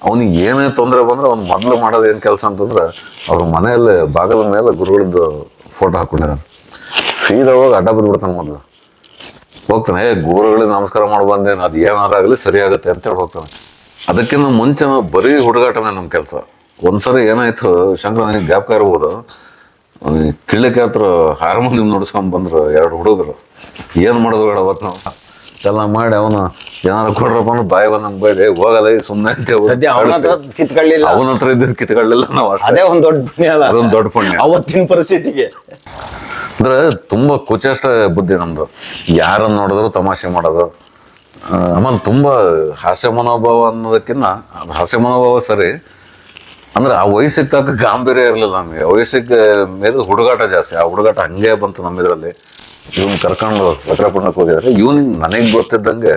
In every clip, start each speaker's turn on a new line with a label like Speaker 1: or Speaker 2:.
Speaker 1: ಅವನಿಗೆ ಏನೇ ತೊಂದರೆ ಬಂದ್ರೆ ಅವ್ನು ಮೊದಲು ಮಾಡೋದು ಏನು ಕೆಲಸ ಅಂತಂದ್ರೆ ಅವ್ರ ಮನೆಯಲ್ಲಿ ಬಾಗಿಲ ಮೇಲೆ ಗುರುಗಳದ್ದು ಫೋಟೋ ಹಾಕೊಂಡಿದ್ದಾನೆ. ಸೀದಾ ಹೋಗಿ ಅಡ್ಡ ಬಿದ್ಬಿಡ್ತಾನೆ. ಮೊದಲು ಹೋಗ್ತಾನೆ, ಗುರುಗಳಿಗೆ ನಮಸ್ಕಾರ ಮಾಡಿ ಬಂದೇನು, ಅದು ಏನಾರಾಗಲಿ ಸರಿ ಆಗುತ್ತೆ ಅಂತೇಳಿ ಹೋಗ್ತಾನೆ. ಅದಕ್ಕಿಂತ ಮುಂಚೆ ಬರೀ ಹುಡುಗಾಟನೇ ನಮ್ಮ ಕೆಲಸ. ಒಂದ್ಸರಿ ಏನಾಯ್ತು, ಶಂಕರ ನನಗೆ ಜ್ಞಾಪಕ ಇರ್ಬೋದು, ಕಿಳ್ಳಿಕೆ ಹತ್ರ ಹಾರ್ಮೋನಿಯಂ ನುಡಿಸ್ಕೊಂಡ್ ಬಂದ್ರು 2 ಹುಡುಗರು. ಏನು ಮಾಡೋದು ಬೇಡ ಅವತ್ತು ನಾವು ಎಲ್ಲ ಮಾಡಿ ಅವನು ಏನಾರು ಕೊಡ್ರಪ್ಪ ಅಂದ್ರೆ ಬಾಯಿ ಬಂದಂಗೆ ಬೈದೆ ಹೋಗಲ್ಲ ಸುಮ್ಮನೆ ಅಂತ ಅವನ ಹತ್ರ ಇದ್ದಿದ್ದು ಕಿತ್ಕೊಳ್ಳಿಲ್ಲ ನಾವು.
Speaker 2: ಅದೇ ಒಂದು ದೊಡ್ಡ ಪುಣ್ಯ ಅಲ್ಲ,
Speaker 1: ಅದೊಂದು ದೊಡ್ಡ ಪುಣ್ಯ
Speaker 2: ಅವತ್ತಿನ ಪರಿಸ್ಥಿತಿಗೆ.
Speaker 1: ಅಂದ್ರೆ ತುಂಬಾ ಕುಚೇಷ್ಟ ಬುದ್ಧಿ ನಮ್ದು. ಯಾರನ್ನ ನೋಡಿದ್ರು ತಮಾಷೆ ಮಾಡೋದು. ಆಮೇಲೆ ತುಂಬಾ ಹಾಸ್ಯ ಮನೋಭಾವ ಅನ್ನೋದಕ್ಕಿಂತ ಹಾಸ್ಯ ಮನೋಭಾವ ಸರಿ, ಅಂದ್ರೆ ಆ ವಯಸ್ಸಿಗೆ ತಕ್ಕ ಗಾಂಭೀರ್ಯ ಇರಲಿಲ್ಲ ನಮಗೆ. ವಯಸ್ಸಿಗೆ ಮೇಲೆ ಹುಡುಗಾಟ ಜಾಸ್ತಿ. ಆ ಹುಡುಗಾಟ ಹಂಗೆ ಬಂತು ನಮ್ಮಿದ್ರಲ್ಲಿ. ಇವನ್ ಕರ್ಕೊಂಡು ಸಕ್ರಪಣ್ಣಕ್ಕೆ ಹೋಗಿದ್ದಾರೆ. ಇವನ್ ನನಗೆ ಗೊತ್ತಿದ್ದಂಗೆ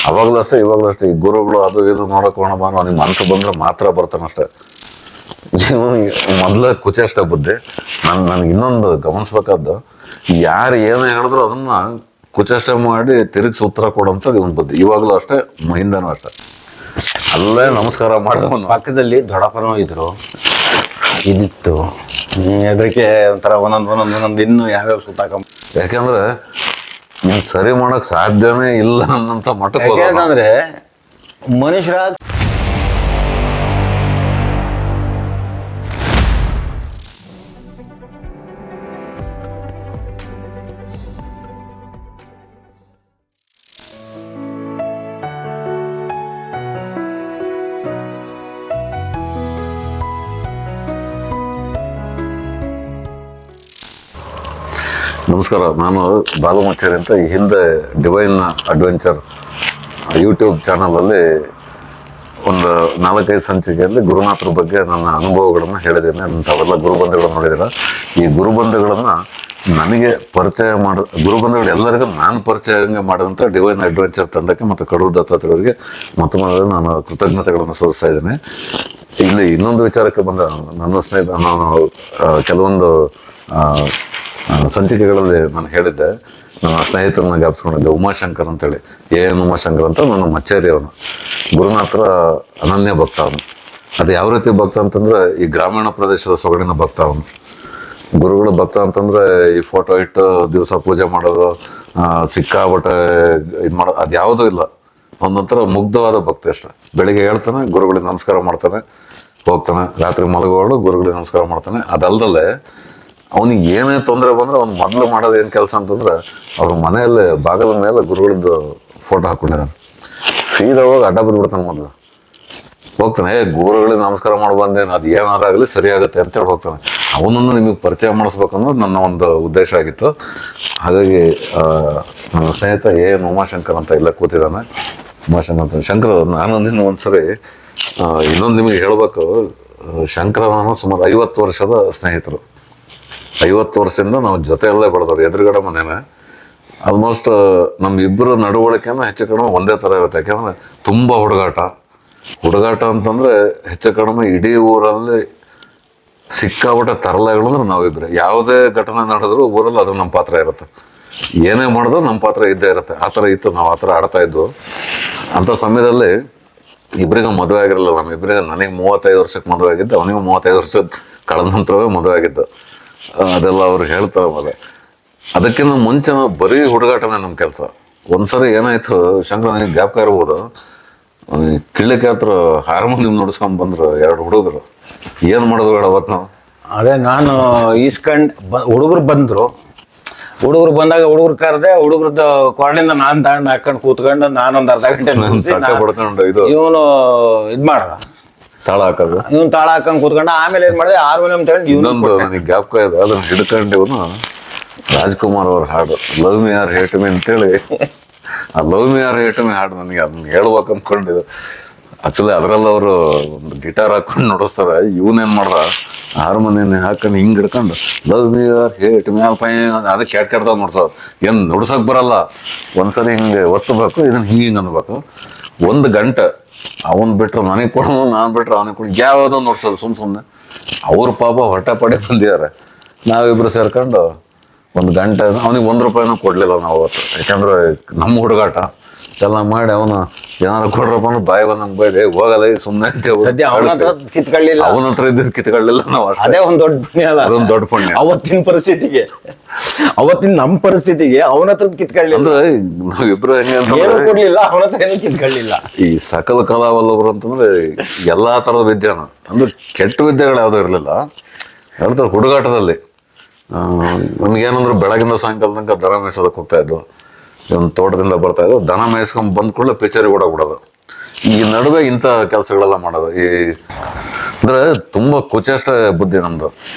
Speaker 1: ಅವಾಗಲೂ ಅಷ್ಟೇ ಇವಾಗಲೂ ಅಷ್ಟೇ ಈ ಗುರುಗಳು ಅದು ಇದು ನೋಡಕ್ ಹೋಣ ಬಾನು ಅವನಿಗೆ ಮನಸ್ಸು ಬಂದ್ರೆ ಮಾತ್ರ ಬರ್ತಾನಷ್ಟೆ. ಮೊದಲ ಕುಚೇಷ್ಟ ಬುದ್ಧಿ. ನನಗೆ ಇನ್ನೊಂದು ಗಮನಿಸ್ಬೇಕಾದ್ದು, ಯಾರು ಏನೇ ಹೇಳಿದ್ರು ಅದನ್ನ ಕುಚೇಷ್ಟ ಮಾಡಿ ತಿರುಗಿಸಿ ಉತ್ತರ ಕೊಡೋಂಥದ್ದು ಇವನ್ ಬುದ್ಧಿ. ಇವಾಗಲೂ ಅಷ್ಟೇ, ಹಿಂದನೂ ಅಷ್ಟೇ. ಅಲ್ಲೇ ನಮಸ್ಕಾರ ಮಾಡಿದವನು.
Speaker 2: ಪಕ್ಕದಲ್ಲಿ ದೊಡ್ಡಪ್ಪನೂ ಇದ್ರು, ಇದಿತ್ತು ಹೆದರಿಕೆ ಒಂಥರ ಒಂದೊಂದು ಇನ್ನು ಯಾವ್ಯಾವ ಸುತ್ತಾಕ.
Speaker 1: ಯಾಕೆಂದ್ರೆ ಇನ್ ಸರಿ ಮಾಡಕ್ ಸಾಧ್ಯನೇ ಇಲ್ಲ ಅನ್ನಂತ ಮಟ್ಟಕ್ಕೆ.
Speaker 2: ಯಾಕೆಂದ್ರೆ ಮನುಷ್ಯರ
Speaker 1: ನಮಸ್ಕಾರ, ನಾನು ಬಾಲು ಮಚ್ಚೇರಿ ಅಂತ. ಈ ಹಿಂದೆ ಡಿವೈನ್ ಅಡ್ವೆಂಚರ್ ಯೂಟ್ಯೂಬ್ ಚಾನಲಲ್ಲಿ ಒಂದು 4-5 ಸಂಚಿಕೆಯಲ್ಲಿ ಗುರುನಾಥರ ಬಗ್ಗೆ ನನ್ನ ಅನುಭವಗಳನ್ನು ಹೇಳಿದ್ದೇನೆ. ತಾವೆಲ್ಲ ಗುರುಬಂಧುಗಳನ್ನು ನೋಡಿದ್ದೀರ. ಈ ಗುರುಬಂಧುಗಳನ್ನು ನನಗೆ ಪರಿಚಯ ಗುರುಬಂಧುಗಳು ಎಲ್ಲರಿಗೂ ನಾನು ಪರಿಚಯ ಮಾಡಿದಂಥ ಡಿವೈನ್ ಅಡ್ವೆಂಚರ್ ತಂಡಕ್ಕೆ ಮತ್ತು ಕಡೂರು ದತ್ತಾತ್ರೇಯರಿಗೆ ಮೊದಲು ನಾನು ಕೃತಜ್ಞತೆಗಳನ್ನು ಸಲ್ಲಿಸ್ತಾ ಇದ್ದೇನೆ. ಇಲ್ಲಿ ಇನ್ನೊಂದು ವಿಚಾರಕ್ಕೆ ಬಂದ ನನ್ನ ಸ್ನೇಹಿತ, ನಾನು ಕೆಲವೊಂದು ಸಂಚಿಕೆಗಳಲ್ಲಿ ನಾನು ಹೇಳಿದ್ದೆ, ನನ್ನ ಸ್ನೇಹಿತರನ್ನ ಜ್ಞಾಪಿಸ್ಕೊಂಡಿದ್ದೆ, ಉಮಾಶಂಕರ್ ಅಂತೇಳಿ. ಉಮಾಶಂಕರ್ ಅಂತ ನನ್ನ ಮಚ್ಚೇರಿ ಅವನು. ಗುರುನಾಥರ ಅನನ್ಯ ಭಕ್ತ ಅವನು. ಅದು ಯಾವ ರೀತಿ ಭಕ್ತ ಅಂತಂದ್ರೆ, ಈ ಗ್ರಾಮೀಣ ಪ್ರದೇಶದ ಸೊಗಡಿನ ಭಕ್ತ ಅವನು. ಗುರುಗಳ ಭಕ್ತ ಅಂತಂದ್ರೆ ಈ ಫೋಟೋ ಇಟ್ಟು ದಿವಸ ಪೂಜೆ ಮಾಡೋದು, ಸಿಕ್ಕಾಬಟ್ಟೆ ಇದು ಮಾಡೋದು, ಅದು ಯಾವುದೂ ಇಲ್ಲ. ಒಂದೊಂಥರ ಮುಗ್ಧವಾದ ಭಕ್ತಿ ಅಷ್ಟೆ. ಬೆಳಿಗ್ಗೆ ಹೇಳ್ತಾನೆ, ಗುರುಗಳಿಗೆ ನಮಸ್ಕಾರ ಮಾಡ್ತಾನೆ, ಹೋಗ್ತಾನೆ. ರಾತ್ರಿ ಮಲಗುವಾಳು ಗುರುಗಳಿಗೆ ನಮಸ್ಕಾರ ಮಾಡ್ತಾನೆ. ಅದಲ್ದಲ್ಲೇ ಅವನಿಗೆ ಏನೇ ತೊಂದರೆ ಬಂದ್ರೆ ಅವ್ನು ಮೊದಲು ಮಾಡೋದು ಏನು ಕೆಲಸ ಅಂತಂದ್ರೆ ಅವ್ರ ಮನೆಯಲ್ಲಿ ಬಾಗಿಲ ಮೇಲೆ ಗುರುಗಳದ್ದು ಫೋಟೋ ಹಾಕೊಂಡಿದ್ದಾನೆ. ಸೀದಾ ಹೋಗಿ ಅಡ್ಡ ಬಿದ್ಬಿಡ್ತಾನೆ. ಮೊದಲು ಹೋಗ್ತಾನೆ, ಗುರುಗಳಿಗೆ ನಮಸ್ಕಾರ ಮಾಡಿ ಬಂದೇನು, ಅದು ಏನಾರಾಗಲಿ ಸರಿ ಆಗುತ್ತೆ ಅಂತೇಳಿ ಹೋಗ್ತಾನೆ. ಅವನನ್ನು ನಿಮಗೆ ಪರಿಚಯ ಮಾಡಿಸ್ಬೇಕು ಅನ್ನೋದು ನನ್ನ ಒಂದು ಉದ್ದೇಶ ಆಗಿತ್ತು. ಹಾಗಾಗಿ ನನ್ನ ಸ್ನೇಹಿತ ಉಮಾಶಂಕರ್ ಅಂತ ಇಲ್ಲ ಕೂತಿದ್ದಾನೆ. ಉಮಾಶಂಕರ್ ಅಂತ ಶಂಕರ್. ನಾನು ನಿನ್ನ ಒಂದ್ಸರಿ ಇನ್ನೊಂದು ನಿಮಗೆ ಹೇಳಬೇಕು. ಶಂಕರ ನಾನು ಸುಮಾರು 50 ವರ್ಷದ ಸ್ನೇಹಿತರು. 50 ವರ್ಷದಿಂದ ನಾವು ಜೊತೆಯಲ್ಲೇ ಬೆಳೆದವ್ರು. ಎದುರುಗಡೆ ಮನೇನೆ. ಆಲ್ಮೋಸ್ಟ್ ನಮ್ಮಿಬ್ಬರು ನಡವಳಿಕೆನ ಹೆಚ್ಚು ಕಡಿಮೆ ಒಂದೇ ಥರ ಇರುತ್ತೆ. ಯಾಕೆಂದರೆ ತುಂಬ ಹುಡುಗಾಟ ಅಂತಂದರೆ ಹೆಚ್ಚು ಕಡಿಮೆ ಇಡೀ ಊರಲ್ಲಿ ಸಿಕ್ಕಾಬಿಟ್ಟೆ ತರಲೆಗಳು ಅಂದ್ರೆ ನಾವಿಬ್ಬರೇ. ಯಾವುದೇ ಘಟನೆ ನಡೆದ್ರು ಊರಲ್ಲಿ ಅದು ನಮ್ಮ ಪಾತ್ರ ಇರುತ್ತೆ. ಏನೇ ಮಾಡಿದ್ರು ನಮ್ಮ ಪಾತ್ರ ಇದ್ದೇ ಇರುತ್ತೆ. ಆ ಥರ ಇತ್ತು. ನಾವು ಆ ಥರ ಆಡ್ತಾ ಇದ್ವು. ಅಂಥ ಸಮಯದಲ್ಲಿ ಇಬ್ಬರಿಗೂ ಮದುವೆ ಆಗಿರಲಿಲ್ಲ. ನಮ್ಮಿಬ್ಬರಿಗೆ, ನನಗೆ 35 ವರ್ಷಕ್ಕೆ ಮದುವೆ ಆಗಿದ್ದು, ಅವನಿಗೂ 35 ವರ್ಷ ಕಳೆದ ನಂತರವೇ ಮದುವೆ ಆಗಿದ್ದು. ಅದೆಲ್ಲ ಅವ್ರು ಹೇಳ್ತಾರೆ. ಆಮೇಲೆ ಅದಕ್ಕಿಂತ ಮುಂಚೆ ಬರೀ ಹುಡುಗಾಟನೇ ನಮ್ಮ ಕೆಲಸ. ಒಂದ್ಸರಿ ಏನಾಯ್ತು, ಶಂಕರ ನನಗೆ ಜ್ಞಾಪಕ ಇರ್ಬೋದು, ಕಿಳ್ಳಿಕೆ ಹತ್ರ ಹಾರ್ಮೋನಿಯಂ ನುಡಿಸ್ಕೊಂಡ್ ಬಂದ್ರು 2 ಹುಡುಗರು. ಏನು ಮಾಡೋದು ಬೇಡ ಅವತ್ತು ನಾವು.
Speaker 2: ಅದೇ ನಾನು ಹುಡುಗರು ಬಂದಾಗ ಹುಡುಗರು ಕರೆದೆ. ಹುಡುಗರದ್ದು ಕೊರಳಿಂದ ನಾನು ತಗೊಂಡು ಹಾಕೊಂಡು ಕೂತ್ಕೊಂಡು ನಾನೊಂದು ಅರ್ಧ ಗಂಟೆ
Speaker 1: ಪಡ್ಕೊಂಡು
Speaker 2: ಇವನು ಇದ್ ಮಾಡ್ದ,
Speaker 1: ತಾಳ ಹಾಕೋದು.
Speaker 2: ಇವನು ತಾಳ ಹಾಕೊಂಡು ಕೂತ್ಕೊಂಡ. ಆಮೇಲೆ ಏನ್ ಮಾಡಿದೆ, ಹಾರ್ಮೋನಿಯಂ ತಗೊಂಡು
Speaker 1: ಇನ್ನೊಂದು ನನಗೆ ಜ್ಞಾಪಕ ಇದೆ. ಅದನ್ನ ಹಿಡ್ಕೊಂಡು ಇವನು ರಾಜ್ಕುಮಾರ್ ಅವ್ರ ಹಾಡು love me or hate me ಅಂತೇಳಿ, ಆ love me or hate me ಹಾಡು ನನಗೆ ಅದನ್ನ ಹೇಳ್ಬೇಕು ಅಂದ್ಕೊಂಡಿದ್ದು. ಆಕ್ಚುಲಿ ಅದರಲ್ಲಿ ಅವರು ಒಂದು ಗಿಟಾರ್ ಹಾಕೊಂಡು ನುಡಿಸ್ತಾರೆ. ಇವನೇನ್ ಮಾಡ್ದ, ಹಾರ್ಮೋನಿಯಂ ಹಾಕೊಂಡು ಹಿಂಗೆ ಹಿಡ್ಕೊಂಡು love me or hate me or fine ಅದಕ್ಕೆ ಕೆಟ್ಟಾಗ ನುಡ್ಸೋದು. ಏನು ನುಡ್ಸೋಕೆ ಬರಲ್ಲ. ಒಂದ್ಸರಿ ಹಿಂಗೆ ಒತ್ತಬೇಕು, ಇದನ್ನ ಹಿಂಗೆ ಅನ್ಬೇಕು. 1 ಗಂಟೆ ಅವನ್ ಬಿಟ್ರು ನನಗೆ ಕೊಡೋದು, ನಾನು ಬಿಟ್ರೆ ಅವನಿಗೆ ಕೊಡು, ಯಾವುದೋ ನೋಡ್ಸೋದು ಸುಮ್ಮನೆ. ಅವ್ರ ಪಾಪ ಹೊಟ್ಟೆ ಪಡೆ ಬಂದಿದ್ದಾರೆ. ನಾವಿಬ್ರು ಸೇರ್ಕೊಂಡು 1 ಗಂಟೆ ಅವನಿಗೆ 1 ರೂಪಾಯಿನೂ ಕೊಡಲಿಲ್ಲ ನಾವು ಅವತ್ತು. ಯಾಕಂದ್ರೆ ನಮ್ಮ ಹುಡುಗಾಟ ಎಲ್ಲ ಮಾಡಿ ಅವನು ಏನಾರು ಕೊಡ್ರಪ್ಪ ಅಂದ್ರೆ ಬಾಯಿ ಬಂದಂಗೆ ಬೈದೆ ಹೋಗಲ್ಲ ಈಗ ಸುಮ್ಮನೆ ಅಂತ
Speaker 2: ಸದ್ಯ ಅವನ ಹತ್ರ ಕಿತ್ಕೊಳ್ಳಿಲ್ಲ,
Speaker 1: ಅವನ ಹತ್ರ ಇದ್ದಿದ್ದು ಕಿತ್ಕೊಳ್ಳಿಲ್ಲ ನಾವು ಅಷ್ಟೇ.
Speaker 2: ಅದೇ ಒಂದ್ ದೊಡ್ಡ ಪುಣ್ಯ ಅಲ್ಲ,
Speaker 1: ಅದೊಂದು ದೊಡ್ಡ ಪುಣ್ಯ.
Speaker 2: ಅವತ್ತಿನ ಪರಿಸ್ಥಿತಿಗೆ, ಅವತ್ತಿನ ನಮ್ಮ ಪರಿಸ್ಥಿತಿಗೆ ಅವನ ಹತ್ರ ಕಿತ್ಕೊಳ್ಳಿಲ್ಲ,
Speaker 1: ಅಂದ್ರೆ ನಾವಿಬ್ರು ಹೆಂಗೆ
Speaker 2: ಏನು
Speaker 1: ಅಂತಂದ್ರೆ
Speaker 2: ಕೊಡ್ಲಿಲ್ಲ, ಅವನ ಹತ್ರ ಏನು ಕಿತ್ಕೊಳ್ಳಿಲ್ಲ.
Speaker 1: ಈ ಸಕಲ ಕಲಾವಲ್ಲಭರು ಅಂತಂದ್ರೆ ಎಲ್ಲಾ ತರದ ವಿದ್ಯಾನ ಅಂದ್ರೆ ಕೆಟ್ಟ ವಿದ್ಯೆಗಳು ಯಾವ್ದು ಇರಲಿಲ್ಲ. ಹೇಳ್ತಾರೆ ಹುಡುಗಾಟದಲ್ಲಿ ನಮ್ಗೇನಂದ್ರೆ ಬೆಳಗಿಂದ ಸಾಯಂಕಾಲ ತನಕ ದನ ಮೇಯ್ಸೋದಕ್ಕೆ ಹೋಗ್ತಾ ಇದ್ವು. ಒಂದು ತೋಟದಿಂದ ಬರ್ತಾ ಇದ್ವು, ದನ ಮೇಯಿಸ್ಕೊಂಡ್ ಬಂದ ಕೂಡಲೇ ಪಿಚೇರಿ ಕೂಡ ಬಿಡೋದು. ಈ ನಡುವೆ ಇಂಥ ಕೆಲಸಗಳೆಲ್ಲ ಮಾಡೋದು. ಈ ಅಂದ್ರೆ ತುಂಬಾ ಕುಚೇಷ್ಟ ಬುದ್ಧಿ ನಮ್ದು.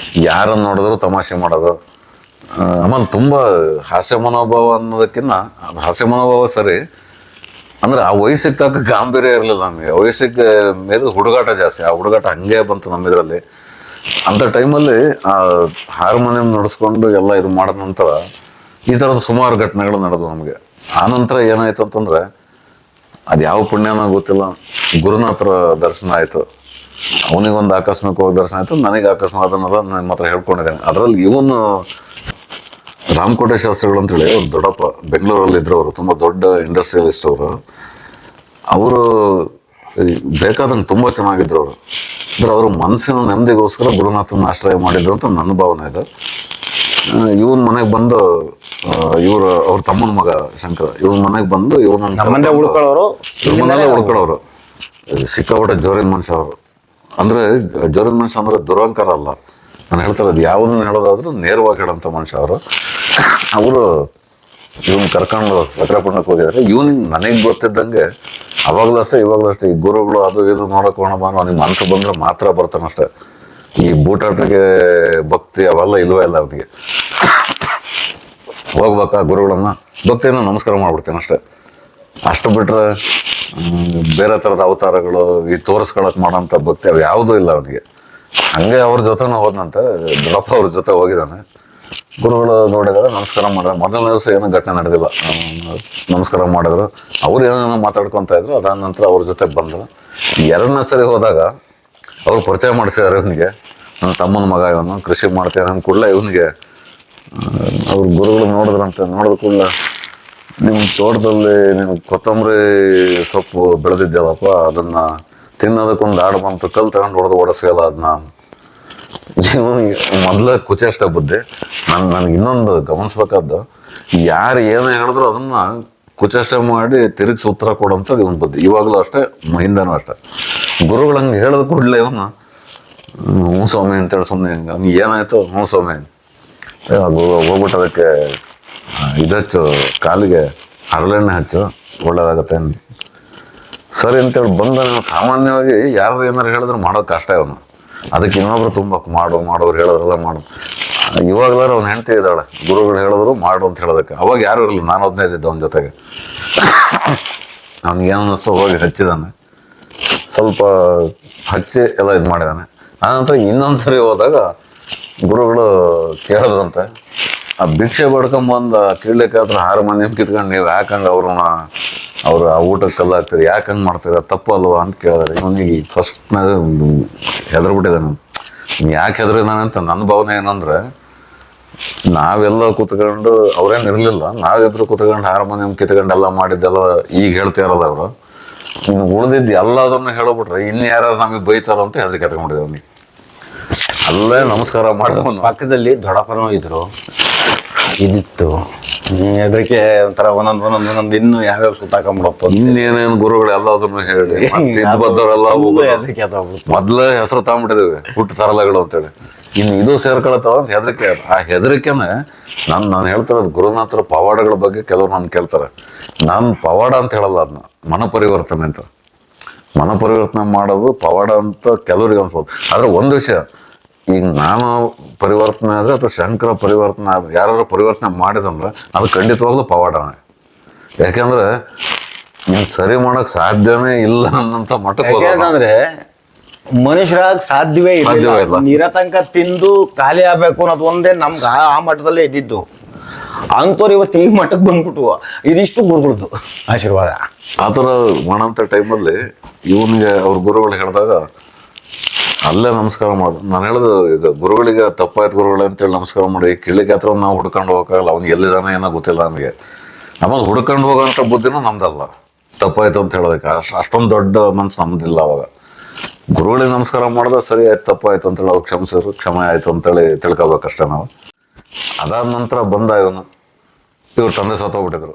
Speaker 1: ಯಾರನ್ನ ನೋಡಿದ್ರು ತಮಾಷೆ ಮಾಡೋದು. ಆಮೇಲೆ ತುಂಬಾ ಹಾಸ್ಯ ಮನೋಭಾವ ಅನ್ನೋದಕ್ಕಿಂತ ಹಾಸ್ಯ ಮನೋಭಾವ ಸರಿ, ಅಂದ್ರೆ ಆ ವಯಸ್ಸಿಗೆ ತಕ್ಕ ಗಾಂಭೀರ್ಯ ಇರಲಿಲ್ಲ ನಮಗೆ. ವಯಸ್ಸಿಗೆ ಮೇಲೆ ಹುಡುಗಾಟ ಜಾಸ್ತಿ. ಆ ಹುಡುಗಾಟ ಹಂಗೆ ಬಂತು ನಮ್ಮಿದ್ರಲ್ಲಿ. ಅಂಥ ಟೈಮಲ್ಲಿ ಆ ಹಾರ್ಮೋನಿಯಂ ನುಡಿಸ್ಕೊಂಡು ಎಲ್ಲ ಇದು ಮಾಡಿದ ನಂತರ ಈ ಥರದ ಸುಮಾರು ಘಟನೆಗಳು ನಡೆದವು ನಮಗೆ. ಆನಂತರ ಏನಾಯ್ತು ಅಂತಂದ್ರೆ ಅದು ಯಾವ ಪುಣ್ಯನೋ ಗೊತ್ತಿಲ್ಲ, ಗುರುನಾಥರ ದರ್ಶನ ಆಯಿತು. ಅವನಿಗೊಂದು ಆಕಸ್ಮಿಕವಾಗಿ ದರ್ಶನ ಆಯಿತು, ನನಗೆ ಆಕಸ್ಮಿಕ ಅದನ್ನೆಲ್ಲ ನಾನು ಮಾತ್ರ ಹೇಳ್ಕೊಂಡಿದ್ದೇನೆ. ಅದರಲ್ಲಿ ಇವನು ರಾಮಕೋಟೆ ಶಾಸ್ತ್ರಿಗಳು ಅಂತೇಳಿ ಒಂದು ದೊಡ್ಡಪ್ಪ ಬೆಂಗಳೂರಲ್ಲಿ ಇದ್ರು. ಅವರು ತುಂಬ ದೊಡ್ಡ ಇಂಡಸ್ಟ್ರಿಯಲಿಸ್ಟ್ ಅವರು. ಅವರು ಬೇಕಾದಂಗೆ ತುಂಬ ಚೆನ್ನಾಗಿದ್ರು ಅವರು. ಅಂದ್ರೆ ಅವರು ಮನಸ್ಸಿನ ನೆಮ್ಮದಿಗೋಸ್ಕರ ಗುರುನಾಥನ ಆಶ್ರಯ ಮಾಡಿದ್ರು ಅಂತ ನನ್ನ ಭಾವನೆ ಇದೆ. ಇವನ್ ಮನೆಗೆ ಬಂದು ಅವ್ರ ತಮ್ಮನ ಮಗ ಶಂಕರ ಇವನ್ ಮನೆಗೆ ಬಂದು
Speaker 2: ನಮ್ಮನ್ನೇ ಉಳ್ಕೊಳ್ಳೋರು,
Speaker 1: ಉಳ್ಕೊಳ್ಳೋರು ಸಿಕ್ಕಾಪಟ್ಟೆ ಜೋರಿನ ಮನುಷ್ಯ ಅವರು. ಅಂದ್ರೆ ಜೋರಿನ ಮನುಷ್ಯ ಅಂದ್ರೆ ದುರಹಂಕಾರ ಅಲ್ಲ, ನಾನು ಹೇಳ್ತಾರೆ ಅದು ಯಾವುದನ್ನ ಹೇಳೋದಾದ್ರೂ ನೇರವಾಗಿ ಹೇಳೋಂಥ ಮನುಷ್ಯ ಅವರು ಇವನ್ ಕರ್ಕೊಂಡು ಸಕ್ರಪುಂಡಕ್ಕೆ ಹೋಗಿದ್ದಾರೆ. ಇವನ್ ನನಗೆ ಗೊತ್ತಿದ್ದಂಗೆ ಅವಾಗಲೂ ಅಷ್ಟೇ ಇವಾಗಲೂ ಅಷ್ಟೇ ಈ ಗುರುಗಳು ಅದು ಇದು ನೋಡಕ್ ಹೋಗೋಣ ಅವನಿಗೆ ಮನಸ್ಸು ಬಂದ್ರೆ ಮಾತ್ರ ಬರ್ತಾನಷ್ಟೆ. ಈ ಬೂಟಾಟಿಗೆ ಭಕ್ತಿ ಅವೆಲ್ಲ ಇಲ್ವೇ ಇಲ್ಲ ಅವನಿಗೆ. ಹೋಗ್ಬೇಕಾ ಗುರುಗಳನ್ನ ಭಕ್ತಿಯನ್ನು ನಮಸ್ಕಾರ ಮಾಡ್ಬಿಡ್ತೇನೆ ಅಷ್ಟೇ. ಅಷ್ಟು ಬಿಟ್ರೆ ಬೇರೆ ಥರದ ಅವತಾರಗಳು ಈ ತೋರಿಸ್ಕೊಳಕ್ ಮಾಡೋಂಥ ಭಕ್ತಿ ಅವು ಯಾವುದೂ ಇಲ್ಲ ಅವನಿಗೆ. ಹಂಗೆ ಅವ್ರ ಜೊತೆನೂ ಹೋದ್ನಂತೆ, ದೊಡ್ಡಪ್ಪ ಅವ್ರ ಜೊತೆ ಹೋಗಿದ್ದಾನೆ. ಗುರುಗಳು ನೋಡಿದರೆ ನಮಸ್ಕಾರ ಮಾಡಿದ್ರೆ ಮೊದಲನೇ ದಿವಸ ಏನೋ ಘಟನೆ ನಡೆದಿಲ್ಲ. ನಮಸ್ಕಾರ ಮಾಡಿದ್ರು, ಅವ್ರು ಏನೇನೋ ಮಾತಾಡ್ಕೊತಾ ಇದ್ರು. ಅದಾದ ನಂತರ ಅವ್ರ ಜೊತೆಗೆ ಬಂದರು. ಎರಡನೇ ಸರಿ ಹೋದಾಗ ಅವ್ರು ಪರಿಚಯ ಮಾಡಿಸಿದಾರೆ ಇವನಿಗೆ. ನನ್ನ ತಮ್ಮನ ಮಗ ಇವನು, ಕೃಷಿ ಮಾಡ್ತೇನೆ ಅಂದ ಕೂಡಲೇ ಇವನಿಗೆ ಅವ್ರ ಗುರುಗಳು ನೋಡಿದ್ರಂತೆ. ನೋಡಿದ ಕೂಡಲೇ ನಿಮ್ಮ ತೋಟದಲ್ಲಿ ನೀವು ಕೊತ್ತಂಬರಿ ಸೊಪ್ಪು ಬೆಳೆದಿದ್ದೇವಪ್ಪ, ಅದನ್ನು ತಿನ್ನೋದಕ್ಕೊಂದು ಆಡು ಬಂತು, ಕಲ್ಲು ತಗೊಂಡು ಹೊಡೆದು ಓಡಿಸ್ಯಲ್ಲ ಅದನ್ನ. ಮೊದಲೇ ಕುಚೇಷ್ಟ ಬುದ್ಧಿ. ನನಗೆ ಇನ್ನೊಂದು ಗಮನಿಸ್ಬೇಕಾದ್ದು, ಯಾರು ಏನೇ ಹೇಳಿದ್ರು ಅದನ್ನ ಕುಚೇಷ್ಟ ಮಾಡಿ ತಿರುಗಿಸಿ ಉತ್ತರ ಕೊಡೋಂಥದ್ದು ಇವನ್ ಬುದ್ಧಿ. ಇವಾಗಲೂ ಅಷ್ಟೇ, ಹಿಂದನೂ ಅಷ್ಟೇ. ಗುರುಗಳು ಹಂಗೆ ಹೇಳಿದ ಕೂಡಲೇ ಇವನು ಹ್ಞೂ ಸ್ವಾಮಿ ಅಂತೇಳಿ ಸುಮ್ಮನೆ ಅವ್ನಿಗೆ ಏನಾಯ್ತು ಹ್ಞೂ ಸ್ವಾಮಿ ಹೋಗ್ಬಿಟ್ಟು ಅದಕ್ಕೆ ಇದು ಹಚ್ಚು, ಕಾಲಿಗೆ ಹರಳೆಣ್ಣೆ ಹಚ್ಚು, ಒಳ್ಳೇದಾಗತ್ತೆ ಸರಿ ಅಂತೇಳಿ ಬಂದ. ಸಾಮಾನ್ಯವಾಗಿ ಯಾರು ಏನಾರು ಹೇಳಿದ್ರು ಮಾಡೋದು ಕಷ್ಟ ಇವನು. ಅದಕ್ಕೆ ಇನ್ನೊಬ್ರು ತುಂಬ ಮಾಡೋರು ಹೇಳೋದ್ರೆಲ್ಲ ಮಾಡು. ಇವಾಗಲಾರು ಅವ್ನು ಹೆಂಡತಿ ಇದ್ದಾಳೆ, ಗುರುಗಳು ಹೇಳಿದ್ರು ಮಾಡು ಅಂತ ಹೇಳೋದಕ್ಕೆ. ಅವಾಗ ಯಾರು ಇರಲಿಲ್ಲ, ನಾನು ಒಬ್ಬನೇ ಇದ್ದಿದ್ದೆ ಅವನ ಜೊತೆಗೆ. ಅವ್ನಿಗೆ ಏನು ಅನ್ನಿಸ್ತೋ ಹೋಗಿ ಹಚ್ಚಿದ್ದಾನೆ, ಸ್ವಲ್ಪ ಹಚ್ಚಿ ಎಲ್ಲ ಇದು ಮಾಡಿದ್ದಾನೆ. ಆನಂತರ ಇನ್ನೊಂದು ಸರಿ ಹೋದಾಗ ಗುರುಗಳು ಕೇಳಿದ್ರಂತೆ, ಆ ಭಿಕ್ಷೆ ಬಡ್ಕೊಂಬಂದು ಕೀಳ್ಲಿಕ್ಕೆ ಹತ್ರ ಹಾರ್ಮೋನಿಯಂ ಕಿತ್ಕೊಂಡು ನೀವು ಯಾಕಂಗೆ ಅವ್ರನ್ನ ಅವ್ರು ಆ ಊಟಕ್ಕೆ ಕಲ್ಲಾಗ್ತೀರಿ, ಯಾಕೆ ಹಂಗೆ ಮಾಡ್ತೀರ, ತಪ್ಪು ಅಲ್ವಾ ಅಂತ ಕೇಳಿದಾರೆ. ಇವನಿಗೆ ಫಸ್ಟ್ನಾಗ ಹೆದರ್ಬಿಟ್ಟಿದ್ದಾನೆ. ಯಾಕೆ ಹೆದರಿದಾನೆ ಅಂತ ನನ್ನ ಭಾವನೆ ಏನಂದ್ರೆ, ನಾವೆಲ್ಲ ಕೂತ್ಕೊಂಡು ಅವ್ರೇನು ಇರಲಿಲ್ಲ, ನಾವಿಬ್ರು ಕೂತ್ಕೊಂಡು ಹಾರ್ಮೋನಿಯಂ ಕಿತ್ಕೊಂಡು ಎಲ್ಲ ಮಾಡಿದ್ದೆಲ್ಲ ಈಗ ಹೇಳ್ತಿರಲ್ಲ ಅವರು. ಇನ್ನು ಉಳಿದಿದ್ದು ಎಲ್ಲದನ್ನು ಹೇಳೋಬಿಟ್ರೆ ಇನ್ನು ಯಾರು ನಮಗೆ ಬೈತಾರೋ ಅಂತ ಹೆದರಿಕೆ ಎತ್ಕೊಂಡ್ಬಿಟ್ಟಿದೆ ಅವನಿಗೆ. ಅಲ್ಲೇ ನಮಸ್ಕಾರ ಮಾಡಿದವನು.
Speaker 2: ಪಕ್ಕದಲ್ಲಿ ದೊಡ್ಡಪ್ಪನೂ ಇದ್ರು, ಇದಿತ್ತು ಹೆದರಿಕೆ ಒಂಥರ ಒಂದೊಂದು ಇನ್ನು ಯಾವ್ಯಾವ ಸುತ್ತಾಕೊಂಡ್ಬಿಡಪ್ಪ.
Speaker 1: ಇನ್ನೇನೇನು ಗುರುಗಳು ಎಲ್ಲದನ್ನು ಹೇಳಿ ಬದ್ದವರೆಲ್ಲ
Speaker 2: ಹೆದರಿಕೆ
Speaker 1: ಮೊದ್ಲೇ ಹೆಸರು ತಗೊಂಡ್ಬಿಟ್ಟಿದ್ದೇವೆ ಹುಟ್ಟು ತರಲಗಳು ಅಂತೇಳಿ. ಇನ್ನು ಇದು ಸೇರ್ಕೊಳತ್ತವ ಅಂತ ಹೆದರಿಕೆ. ಆ ಹೆದರಿಕೆನೆ ನಾನು ಹೇಳ್ತಿರೋದು ಗುರುನಾಥರ ಪವಾಡಗಳ ಬಗ್ಗೆ ಕೆಲವ್ರು ನಾನು ಕೇಳ್ತಾರೆ. ನಾನು ಪವಾಡ ಅಂತ ಹೇಳಲ್ಲ, ಅದನ್ನ ಮನಪರಿವರ್ತನೆ ಅಂತ. ಮನಪರಿವರ್ತನೆ ಮಾಡೋದು ಪವಾಡ ಅಂತ ಕೆಲವ್ರಿಗೆ ಅನ್ಸ್ಬೋದು. ಆದ್ರೆ ಒಂದು ವಿಷಯ, ಈಗ ನಾನು ಪರಿವರ್ತನೆ ಆದರೆ ಅಥವಾ ಶಂಕರ ಪರಿವರ್ತನೆ ಆದ್ರೆ ಯಾರು ಪರಿವರ್ತನೆ ಮಾಡಿದಂದ್ರೆ ಅದು ಖಂಡಿತವಾಗ್ಲೂ ಪವಾಡನೇ. ಯಾಕೆಂದ್ರೆ ಇನ್ನು ಸರಿ ಮಾಡಕ್ ಸಾಧ್ಯನೇ ಇಲ್ಲ ಅನ್ನೋಂಥ ಮಟ್ಟಕ್ಕೆ.
Speaker 2: ಯಾಕಂದ್ರೆ ಮನುಷ್ಯರಾಗ ಸಾಧ್ಯವೇ ಇಲ್ಲ. ನೀರ ತನಕ ತಿಂದು ಖಾಲಿ ಆಗ್ಬೇಕು ಅನ್ನೋದು ಒಂದೇ ನಮ್ಗೆ ಆ ಮಟ್ಟದಲ್ಲೇ ಇದ್ದಿದ್ದು. ಅಂಥವ್ರು ಇವತ್ತು ಈ ಮಟ್ಟಕ್ಕೆ ಬಂದ್ಬಿಟ್ಟು ಇದಿಷ್ಟು ಗುರುಗಳದ್ದು ಆಶೀರ್ವಾದ.
Speaker 1: ಆ ಥರ ಮಾಡೋಂಥ ಟೈಮಲ್ಲಿ ಇವನಿಗೆ ಅವ್ರ ಗುರುಗಳು ಹೇಳಿದಾಗ ಅಲ್ಲೇ ನಮಸ್ಕಾರ ಮಾಡೋದು. ನಾನು ಹೇಳೋದು, ಈಗ ಗುರುಗಳಿಗೆ ತಪ್ಪಾಯ್ತು ಗುರುಗಳೇ ಅಂತೇಳಿ ನಮಸ್ಕಾರ ಮಾಡಿ ಕಿಳಿಗೆ ಹತ್ರ ನಾವು ಹುಡ್ಕೊಂಡು ಹೋಗಕ್ಕಾಗಲ್ಲ. ಅವ್ನಿಗೆ ಎಲ್ಲಿದ್ದಾನೆ ಏನೋ ಗೊತ್ತಿಲ್ಲ ನನಗೆ. ಆಮೇಲೆ ಹುಡ್ಕೊಂಡು ಹೋಗೋಂಥ ಬುದ್ಧಿನೂ ನಮ್ದಲ್ಲ. ತಪ್ಪಾಯ್ತು ಅಂತ ಹೇಳೋದಕ್ಕೆ ಅಷ್ಟೊಂದು ದೊಡ್ಡ ಮನ್ಸು ನಮ್ದಿಲ್ಲ ಅವಾಗ. ಗುರುಗಳಿಗೆ ನಮಸ್ಕಾರ ಮಾಡಿದ್ರೆ ಸರಿ ಆಯ್ತು, ತಪ್ಪಾಯ್ತು ಅಂತೇಳಿ ಅವ್ರು ಕ್ಷಮಿಸಿದ್ರು, ಕ್ಷಮೆ ಆಯ್ತು ಅಂತೇಳಿ ತಿಳ್ಕೊಬೇಕಷ್ಟೇ ನಾವು. ಅದಾದ ನಂತರ ಬಂದ ಇವ್ರ ತಂದೆ ಸತ್ತೋಗ್ಬಿಟ್ಟಿದ್ರು.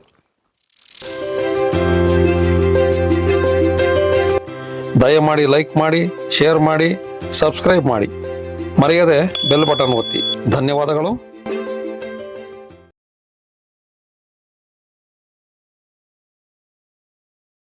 Speaker 3: ದಯಮಾಡಿ ಲೈಕ್ ಮಾಡಿ, ಶೇರ್ ಮಾಡಿ, ಸಬ್ಸ್ಕ್ರೈಬ್ ಮಾಡಿ, ಮರೆಯದೆ ಬೆಲ್ ಬಟನ್ ಒತ್ತಿ. ಧನ್ಯವಾದಗಳು.